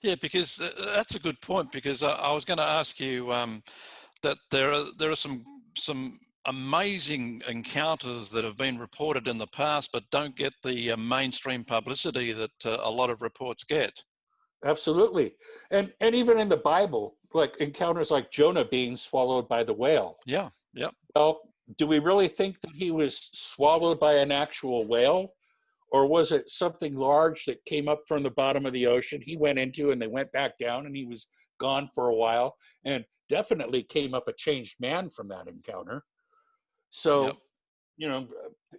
Yeah, because that's a good point. Because I was going to ask you that there are some amazing encounters that have been reported in the past, but don't get the mainstream publicity that a lot of reports get. Absolutely. And even in the Bible, like encounters like Jonah being swallowed by the whale. Yeah, yep. Well, do we really think that he was swallowed by an actual whale? Or was it something large that came up from the bottom of the ocean, he went into and they went back down and he was gone for a while, and definitely came up a changed man from that encounter. Yep. So, you know,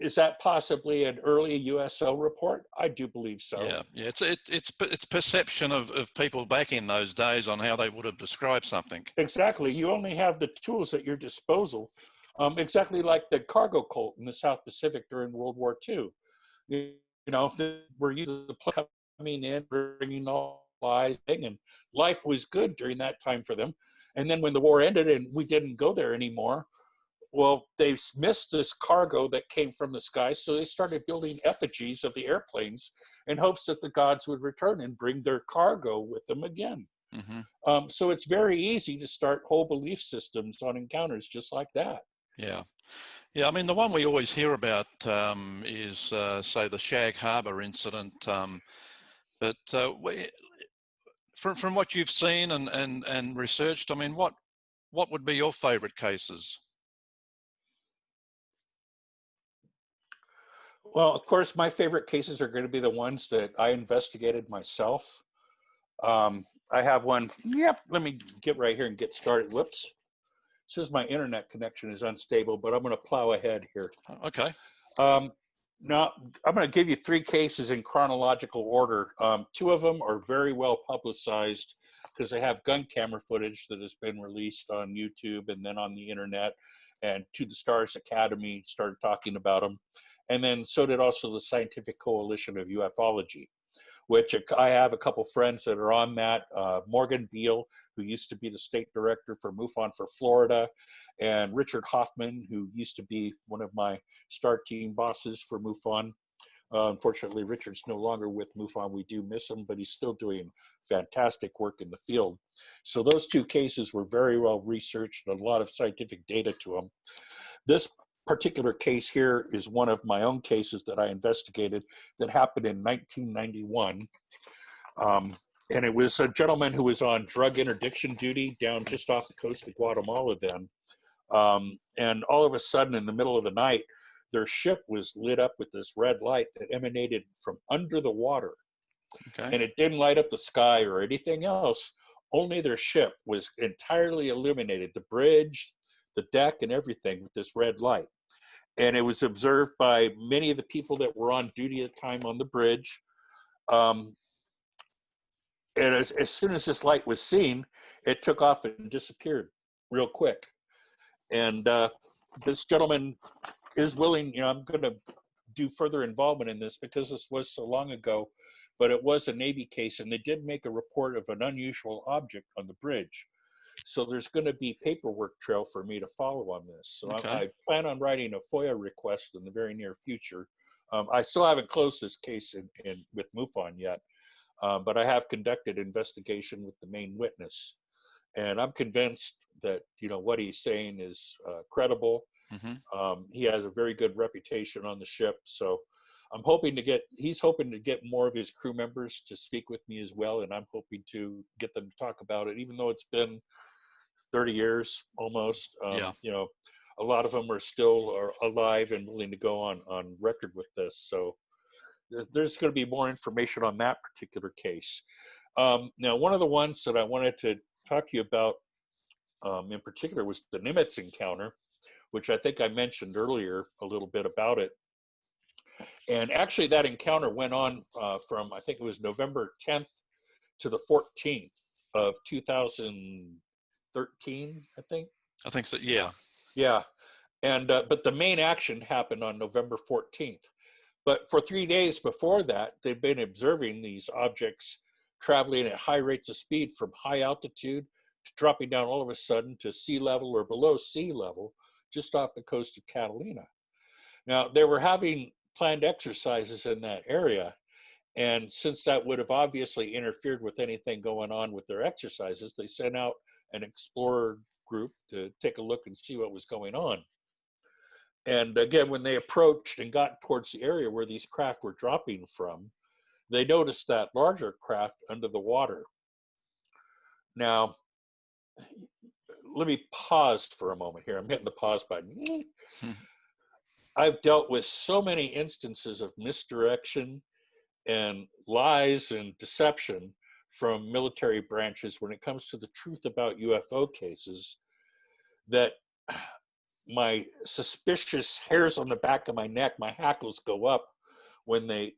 is that possibly an early USO report? I do believe so. Yeah, yeah. It's perception of people back in those days on how they would have described something. Exactly. You only have the tools at your disposal, exactly like the cargo cult in the South Pacific during World War II. You know, we're using the plane coming in, bringing all lies, and life was good during that time for them. And then when the war ended and we didn't go there anymore, well, they missed this cargo that came from the sky, so they started building effigies of the airplanes in hopes that the gods would return and bring their cargo with them again. Mm-hmm. So it's very easy to start whole belief systems on encounters just like that. Yeah. Yeah, I mean, the one we always hear about is, say, the Shag Harbour incident. But from what you've seen and researched, I mean, what would be your favourite cases? Well, of course, my favorite cases are going to be the ones that I investigated myself. I have one. Yep. Let me get right here and get started. Whoops. It says my internet connection is unstable, but I'm going to plow ahead here. Okay. Now, I'm going to give you three cases in chronological order. Two of them are very well publicized because they have gun camera footage that has been released on YouTube and then on the internet. And To the Stars Academy started talking about them. And then so did also the Scientific Coalition of Ufology, which I have a couple friends that are on that. Morgan Beal, who used to be the state director for Mufon for Florida, and Richard Hoffman, who used to be one of my STAR team bosses for Mufon. Unfortunately, Richard's no longer with Mufon. We do miss him, but he's still doing fantastic work in the field. So those two cases were very well researched and a lot of scientific data to them. This particular case here is one of my own cases that I investigated that happened in 1991. And it was a gentleman who was on drug interdiction duty down just off the coast of Guatemala then. And all of a sudden in the middle of the night, their ship was lit up with this red light that emanated from under the water. Okay. And it didn't light up the sky or anything else. Only their ship was entirely illuminated, the bridge, the deck, and everything with this red light. And it was observed by many of the people that were on duty at the time on the bridge. And as soon as this light was seen, it took off and disappeared real quick. And this gentleman is willing, you know, I'm going to do further involvement in this because this was so long ago, but it was a Navy case and they did make a report of an unusual object on the bridge. So there's going to be paperwork trail for me to follow on this. So Okay. I plan on writing a FOIA request in the very near future. I still haven't closed this case with Mufon yet, but I have conducted investigation with the main witness. And I'm convinced that, you know, what he's saying is credible. Mm-hmm. He has a very good reputation on the ship. So I'm hoping he's hoping to get more of his crew members to speak with me as well. And I'm hoping to get them to talk about it, even though it's been 30 years almost. Yeah. You know, a lot of them are still alive and willing to go on record with this. So there's going to be more information on that particular case. Now, one of the ones that I wanted to talk to you about in particular was the Nimitz Encounter, which I think I mentioned earlier a little bit about it. And actually that encounter went on from, I think it was November 10th to the 14th of 2013, I think. I think so, yeah. Yeah. And but the main action happened on November 14th. But for 3 days before that, they've been observing these objects traveling at high rates of speed from high altitude to dropping down all of a sudden to sea level or below sea level, just off the coast of Catalina. Now, they were having planned exercises in that area, And since that would have obviously interfered with anything going on with their exercises, they sent out an explorer group to take a look and see what was going on. And again, when they approached and got towards the area where these craft were dropping from, they noticed that larger craft under the water. Now, let me pause for a moment here. I'm hitting the pause button. I've dealt with so many instances of misdirection and lies and deception from military branches when it comes to the truth about UFO cases that my suspicious hairs on the back of my neck, my hackles go up when they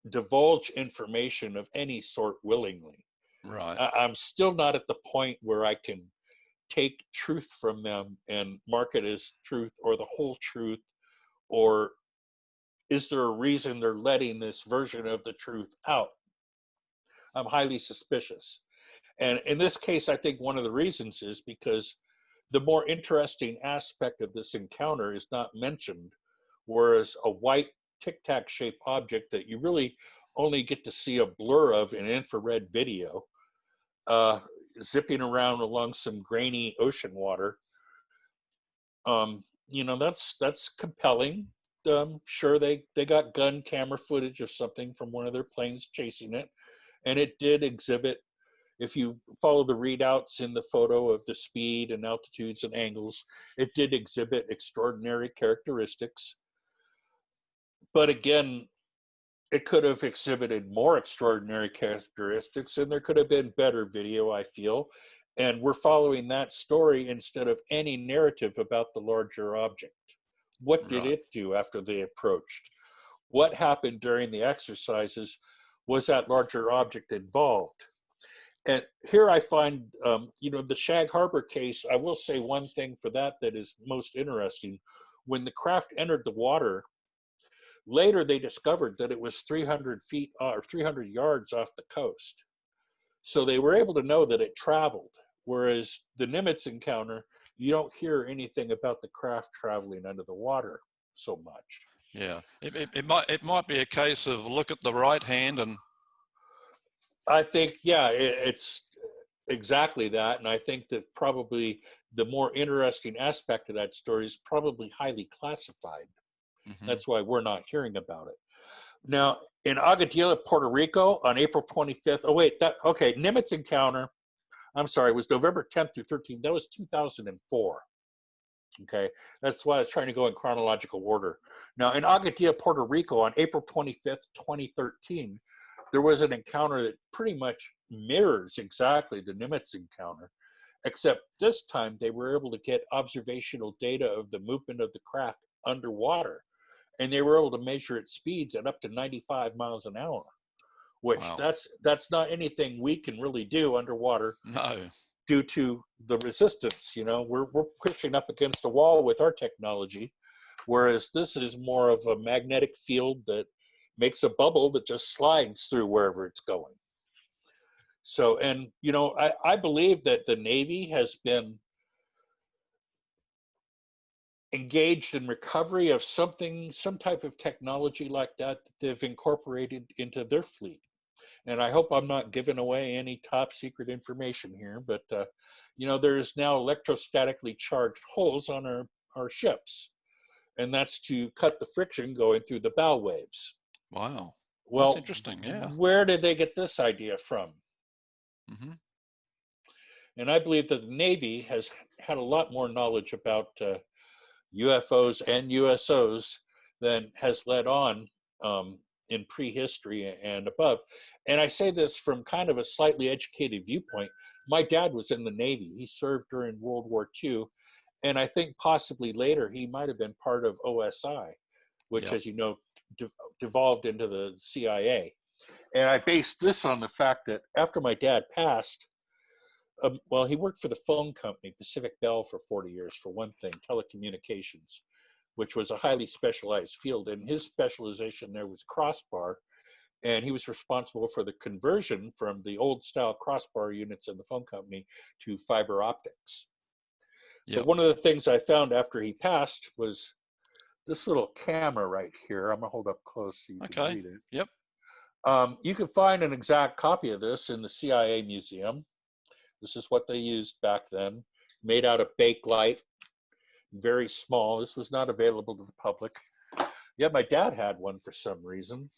divulge information of any sort willingly. Right. I'm still not at the point where I can take truth from them and mark it as truth or the whole truth, or is there a reason they're letting this version of the truth out? I'm highly suspicious. And in this case, I think one of the reasons is because the more interesting aspect of this encounter is not mentioned, whereas a white tic-tac shaped object that you really only get to see a blur of in infrared video, zipping around along some grainy ocean water, that's compelling. Sure, they got gun camera footage of something from one of their planes chasing it, and it did exhibit, if you follow the readouts in the photo of the speed and altitudes and angles, it did exhibit extraordinary characteristics. But again, it could have exhibited more extraordinary characteristics, and there could have been better video, I feel. And we're following that story instead of any narrative about the larger object. What did it do after they approached? What happened during the exercises? Was that larger object involved? And here I find, the Shag Harbour case, I will say one thing for that is most interesting. When the craft entered the water, later they discovered that it was 300 feet or 300 yards off the coast. So they were able to know that it traveled. Whereas the Nimitz Encounter, you don't hear anything about the craft traveling under the water so much. Yeah, it might be a case of look at the right hand and. I think, yeah, it's exactly that. And I think that probably the more interesting aspect of that story is probably highly classified. Mm-hmm. That's why we're not hearing about it. Now, in Aguadilla, Puerto Rico on April 25th, Nimitz Encounter, I'm sorry, it was November 10th through 13th. That was 2004. Okay, that's why I was trying to go in chronological order. Now, in Aguadilla, Puerto Rico on April 25th, 2013, there was an encounter that pretty much mirrors exactly the Nimitz Encounter, except this time they were able to get observational data of the movement of the craft underwater, and they were able to measure its speeds at up to 95 miles an hour, which that's not anything we can really do underwater. No. Due to the resistance, we're pushing up against a wall with our technology, whereas this is more of a magnetic field that makes a bubble that just slides through wherever it's going. So, and I believe that the Navy has been engaged in recovery of some type of technology like that they've incorporated into their fleet. And I hope I'm not giving away any top secret information here, but there's now electrostatically charged holes on our ships, and that's to cut the friction going through the bow waves. Wow. Well, that's interesting. Yeah. Where did they get this idea from? Mm-hmm. And I believe that the Navy has had a lot more knowledge about UFOs and USOs than has led on in prehistory and above. And I say this from kind of a slightly educated viewpoint. My dad was in the Navy. He served during World War II. And I think possibly later he might have been part of OSI, which, as you know, devolved into the CIA. And I based this on the fact that after my dad passed, he worked for the phone company, Pacific Bell, for 40 years, for one thing, telecommunications, which was a highly specialized field. And his specialization there was crossbar. And he was responsible for the conversion from the old style crossbar units in the phone company to fiber optics. Yep. But one of the things I found after he passed was this little camera right here. I'm gonna hold up close so you can read it. Yep. You can find an exact copy of this in the CIA museum. This is what they used back then, made out of bakelite, very small. This was not available to the public. Yeah, my dad had one for some reason.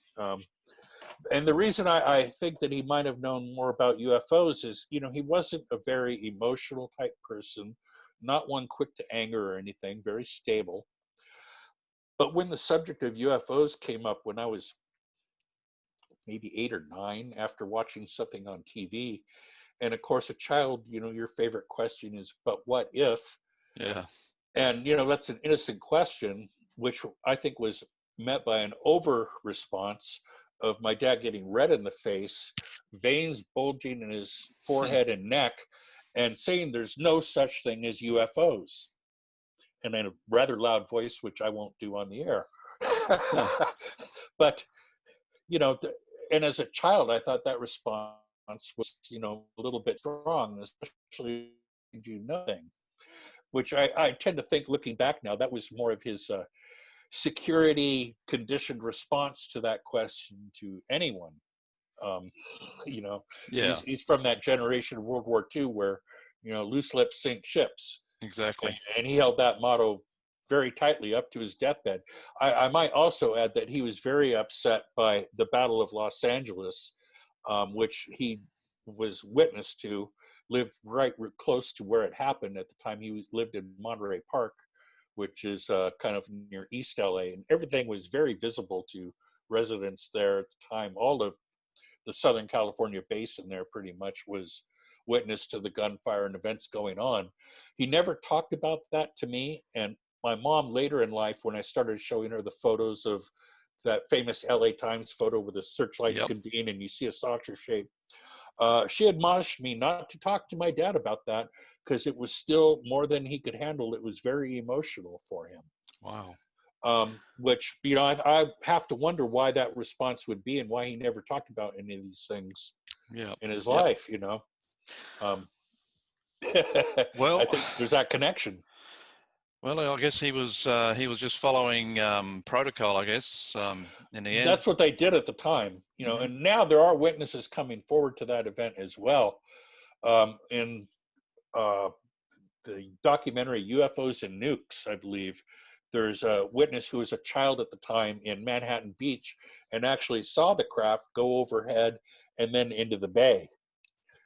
And the reason I think that he might have known more about UFOs is, you know, he wasn't a very emotional type person, not one quick to anger or anything, very stable. But when the subject of UFOs came up when I was maybe 8 or 9 after watching something on TV, and of course, a child, you know, your favorite question is, but what if? Yeah. And, you know, that's an innocent question, which I think was met by an over response of my dad getting red in the face, veins bulging in his forehead and neck, and saying there's no such thing as UFOs. And in a rather loud voice, which I won't do on the air. But, you know, and as a child, I thought that response was, you know, a little bit strong, especially you know thing, which I tend to think, looking back now, that was more of his security conditioned response to that question to anyone. You know, Yeah. he's from that generation of World War II where, you know, loose lips sink ships. Exactly. And he held that motto very tightly up to his deathbed. I might also add that he was very upset by the Battle of Los Angeles, which he was witness to, lived right close to where it happened at the time. He lived in Monterey Park, which is kind of near East LA, and everything was very visible to residents there at the time. All of the Southern California basin there pretty much was witness to the gunfire and events going on. He never talked about that to me, and my mom later in life, when I started showing her the photos of that famous LA Times photo where the searchlights Yep. convene and you see a saucer shape, she admonished me not to talk to my dad about that because it was still more than he could handle. It was very emotional for him. Wow. Which, you know, I have to wonder why that response would be and why he never talked about any of these things Yeah. in his Yep. life, you know. Well, I think there's that connection. well, I guess he was just following protocol, I guess, in the end. That's what they did at the time, you know, Mm-hmm. and now there are witnesses coming forward to that event as well. In the documentary UFOs and Nukes, I believe, there's a witness who was a child at the time in Manhattan Beach and actually saw the craft go overhead and then into the bay.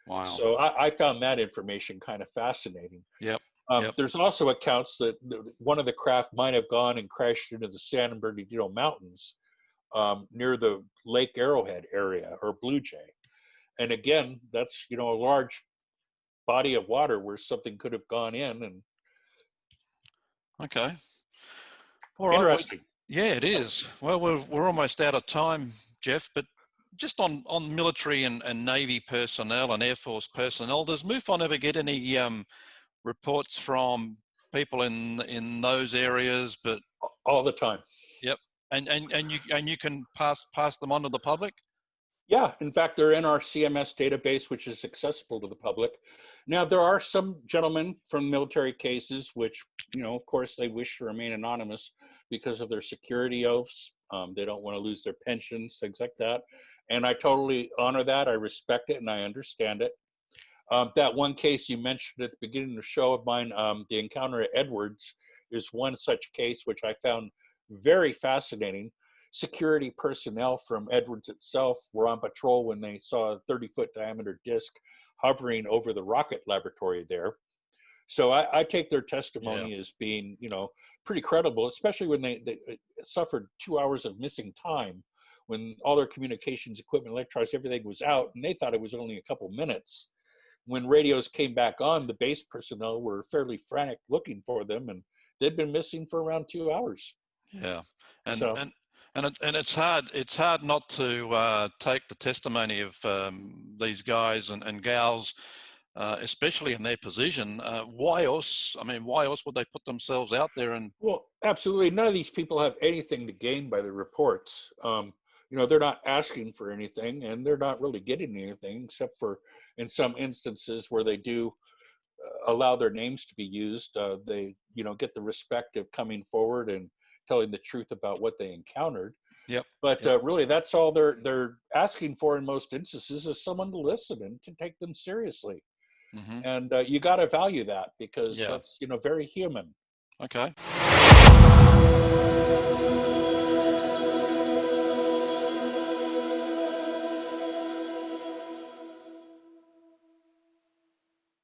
Wow. So I found that information kind of fascinating. Yep. Yep. There's also accounts that one of the craft might have gone and crashed into the San Bernardino Mountains near the Lake Arrowhead area or Blue Jay. And again, that's, you know, a large body of water where something could have gone in. And Okay. All right. Well, interesting. yeah, it is. Well, we're almost out of time, Jeff. But just on military and Navy personnel and Air Force personnel, does MUFON ever get any reports from people in those areas? But All the time. yep. And you can pass them on to the public. Yeah, in fact, they're in our CMS database, which is accessible to the public. Now, there are some gentlemen from military cases, which, you know, of course, they wish to remain anonymous because of their security oaths. They don't want to lose their pensions, things like that. And I totally honor that. I respect it and I understand it. That one case you mentioned at the beginning of the show of mine, the encounter at Edwards, is one such case which I found very fascinating. Security personnel from Edwards itself were on patrol when they saw a 30-foot diameter disc hovering over the rocket laboratory there. So I take their testimony as being, you know, pretty credible, especially when they suffered 2 hours of missing time, when all their communications equipment, electronics, everything was out, and they thought it was only a couple minutes. When radios came back on, the base personnel were fairly frantic looking for them, and they'd been missing for around 2 hours. Yeah, and So, and it's hard not to take the testimony of these guys and gals, especially in their position. Why else? I mean, why else would they put themselves out there? And well, absolutely, none of these people have anything to gain by the reports. You know, they're not asking for anything, and they're not really getting anything, except for in some instances where they do allow their names to be used. They, you know, get the respect of coming forward and telling the truth about what they encountered. Yep. But Yep. really, that's all they're asking for in most instances, is someone to listen and to take them seriously. Mm-hmm. And you got to value that, because Yeah. that's, very human. Okay.